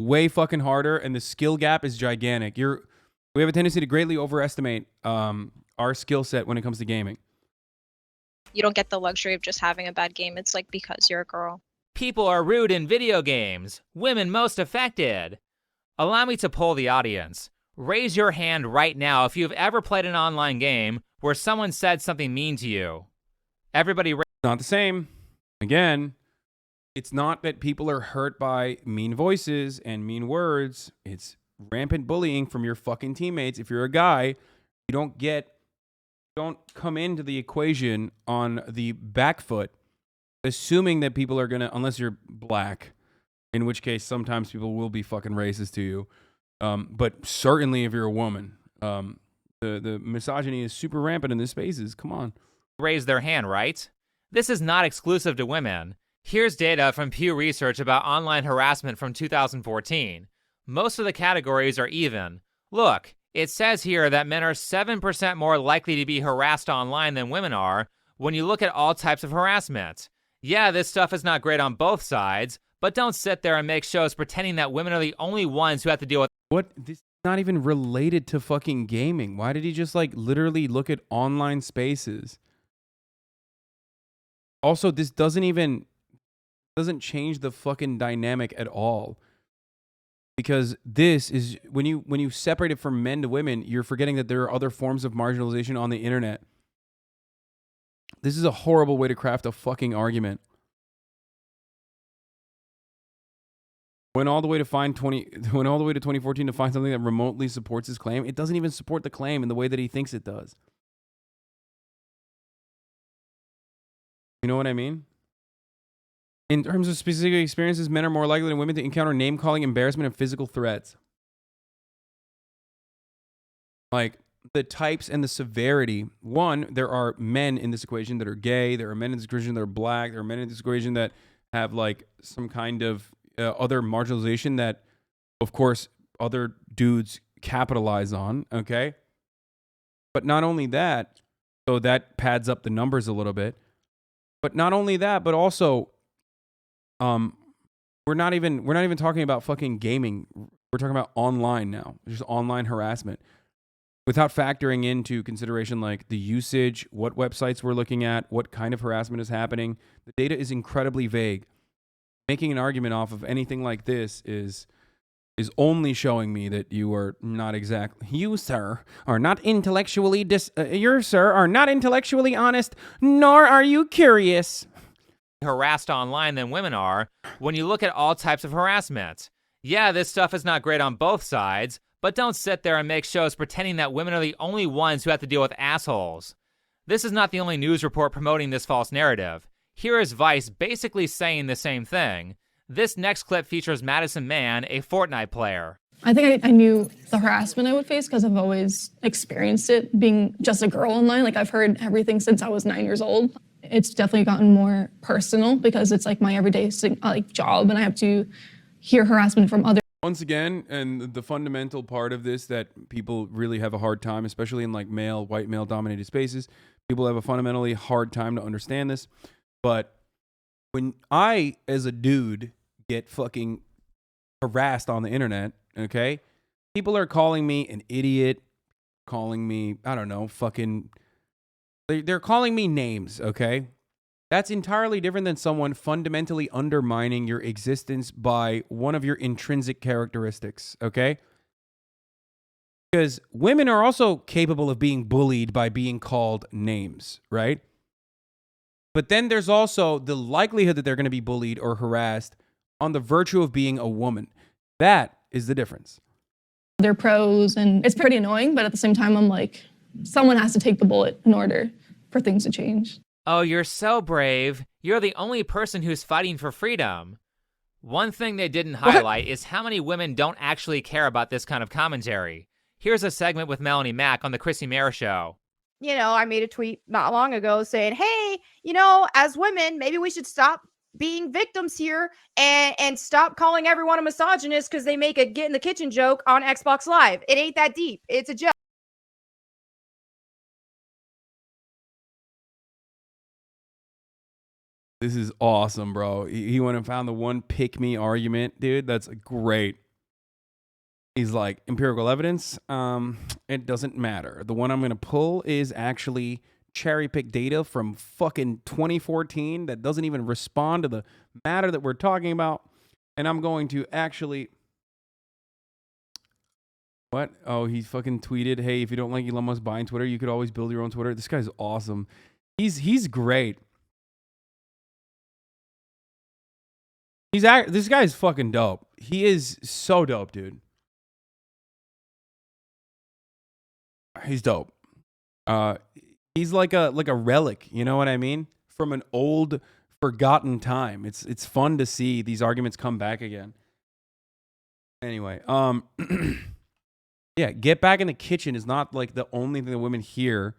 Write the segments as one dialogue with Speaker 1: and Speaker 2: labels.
Speaker 1: way fucking harder, and the skill gap is gigantic. We have a tendency to greatly overestimate our skill set when it comes to gaming.
Speaker 2: You don't get the luxury of just having a bad game. It's like because you're a girl.
Speaker 3: People are rude in video games. Women most affected. Allow me to poll the audience. Raise your hand right now if you've ever played an online game where someone said something mean to you. Everybody
Speaker 1: not the same. Again, it's not that people are hurt by mean voices and mean words. It's rampant bullying from your fucking teammates. If you're a guy, you don't come into the equation on the back foot, assuming that people are gonna, unless you're black, in which case sometimes people will be fucking racist to you. But certainly if you're a woman, the misogyny is super rampant in these spaces. Come on.
Speaker 3: raise their hand, right? This is not exclusive to women. Here's data from Pew Research about online harassment from 2014. Most of the categories are even. Look, it says here that men are 7% more likely to be harassed online than women are when you look at all types of harassment. Yeah, this stuff is not great on both sides, but don't sit there and make shows pretending that women are the only ones who have to deal with.
Speaker 1: What? This is not even related to fucking gaming. Why did he just like literally look at online spaces? Also, this doesn't change the fucking dynamic at all. Because this is when you separate it from men to women, you're forgetting that there are other forms of marginalization on the internet. This is a horrible way to craft a fucking argument. Went all the way to 2014 to find something that remotely supports his claim. It doesn't even support the claim in the way that he thinks it does. You know what I mean? In terms of specific experiences, men are more likely than women to encounter name-calling, embarrassment, and physical threats. Like, the types and the severity. One, there are men in this equation that are gay. There are men in this equation that are black. There are men in this equation that have, like, some kind of other marginalization that, of course, other dudes capitalize on, okay? But not only that, so that pads up the numbers a little bit. But not only that, but also... we're not even talking about fucking gaming. We're talking about online now, just online harassment, without factoring into consideration like the usage, what websites we're looking at, what kind of harassment is happening. The data is incredibly vague. Making an argument off of anything like this is only showing me that you are not you, sir, are not intellectually are not intellectually honest, nor are you curious.
Speaker 3: Harassed online than women are when you look at all types of harassment. Yeah, this stuff is not great on both sides, but don't sit there and make shows pretending that women are the only ones who have to deal with assholes. This is not the only news report promoting this false narrative. Here is Vice basically saying the same thing. This next clip features Madison Mann, a Fortnite player.
Speaker 4: I think I knew the harassment I would face because I've always experienced it being just a girl online. Like, I've heard everything since I was 9 years old. It's definitely gotten more personal because it's like my everyday job, and I have to hear harassment from others.
Speaker 1: Once again, and the fundamental part of this that people really have a hard time, especially in like white male dominated spaces, people have a fundamentally hard time to understand this. But when I, as a dude, get fucking harassed on the internet, okay, people are calling me an idiot, calling me, I don't know, fucking... They're calling me names, okay? That's entirely different than someone fundamentally undermining your existence by one of your intrinsic characteristics, okay? Because women are also capable of being bullied by being called names, right? But then there's also the likelihood that they're going to be bullied or harassed on the virtue of being a woman. That is the difference.
Speaker 4: They're pros, and it's pretty annoying, but at the same time, I'm like, someone has to take the bullet in order for things to change.
Speaker 3: Oh, you're so brave. You're the only person who's fighting for freedom. One thing they didn't highlight is how many women don't actually care about this kind of commentary. Here's a segment with Melanie Mack on the Chrissy Mayer Show.
Speaker 5: You know, I made a tweet not long ago saying, hey, as women, maybe we should stop being victims here and stop calling everyone a misogynist because they make a get in the kitchen joke on Xbox Live. It ain't that deep. It's a joke.
Speaker 1: This is awesome, bro. He went and found the one pick me argument, dude. That's great. He's like, empirical evidence, it doesn't matter. The one I'm going to pull is actually cherry pick data from fucking 2014 that doesn't even respond to the matter that we're talking about. And I'm going to actually... What? Oh, he fucking tweeted, hey, if you don't like Elon Musk buying Twitter, you could always build your own Twitter. This guy's awesome. He's great. This guy's fucking dope. He is so dope, dude. He's dope. He's like a relic, you know what I mean? From an old, forgotten time. It's fun to see these arguments come back again. Anyway, yeah, get back in the kitchen is not like the only thing that women hear.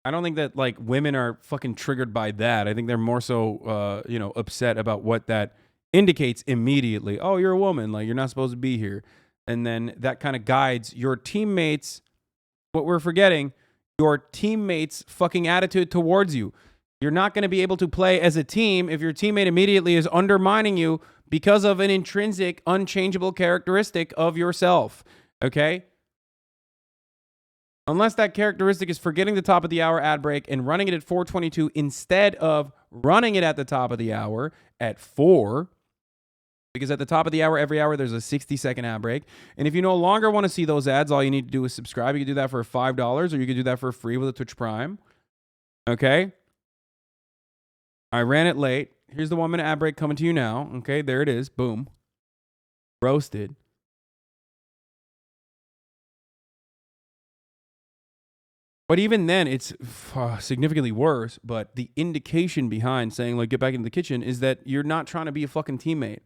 Speaker 1: I don't think that like women are fucking triggered by that. I think they're more so upset about what that indicates immediately. Oh, you're a woman, like you're not supposed to be here. And then that kind of guides your teammates. What we're forgetting, your teammates' fucking attitude towards you. You're not going to be able to play as a team if your teammate immediately is undermining you because of an intrinsic, unchangeable characteristic of yourself. Okay? Unless that characteristic is forgetting the top of the hour ad break and running it at 4:22 instead of running it at the top of the hour at 4. Because at the top of the hour, every hour, there's a 60-second ad break. And if you no longer want to see those ads, all you need to do is subscribe. You can do that for $5, or you can do that for free with a Twitch Prime. Okay? I ran it late. Here's the 1-minute ad break coming to you now. Okay, there it is. Boom. Roasted. But even then, it's significantly worse. But the indication behind saying, like, get back into the kitchen is that you're not trying to be a fucking teammate.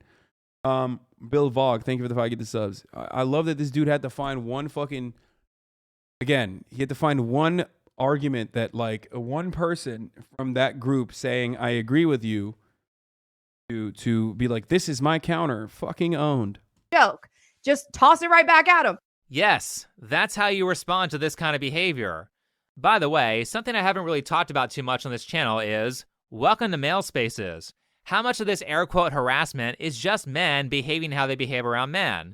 Speaker 1: Bill Vog, thank you for the 5 get the subs. I love that this dude had to find one fucking... Again, he had to find one argument that, like, one person from that group saying, I agree with you, to be like, this is my counter. Fucking owned.
Speaker 5: Joke. Just toss it right back at him.
Speaker 3: Yes, that's how you respond to this kind of behavior. By the way, something I haven't really talked about too much on this channel is, welcome to male spaces. How much of this air quote harassment is just men behaving how they behave around men?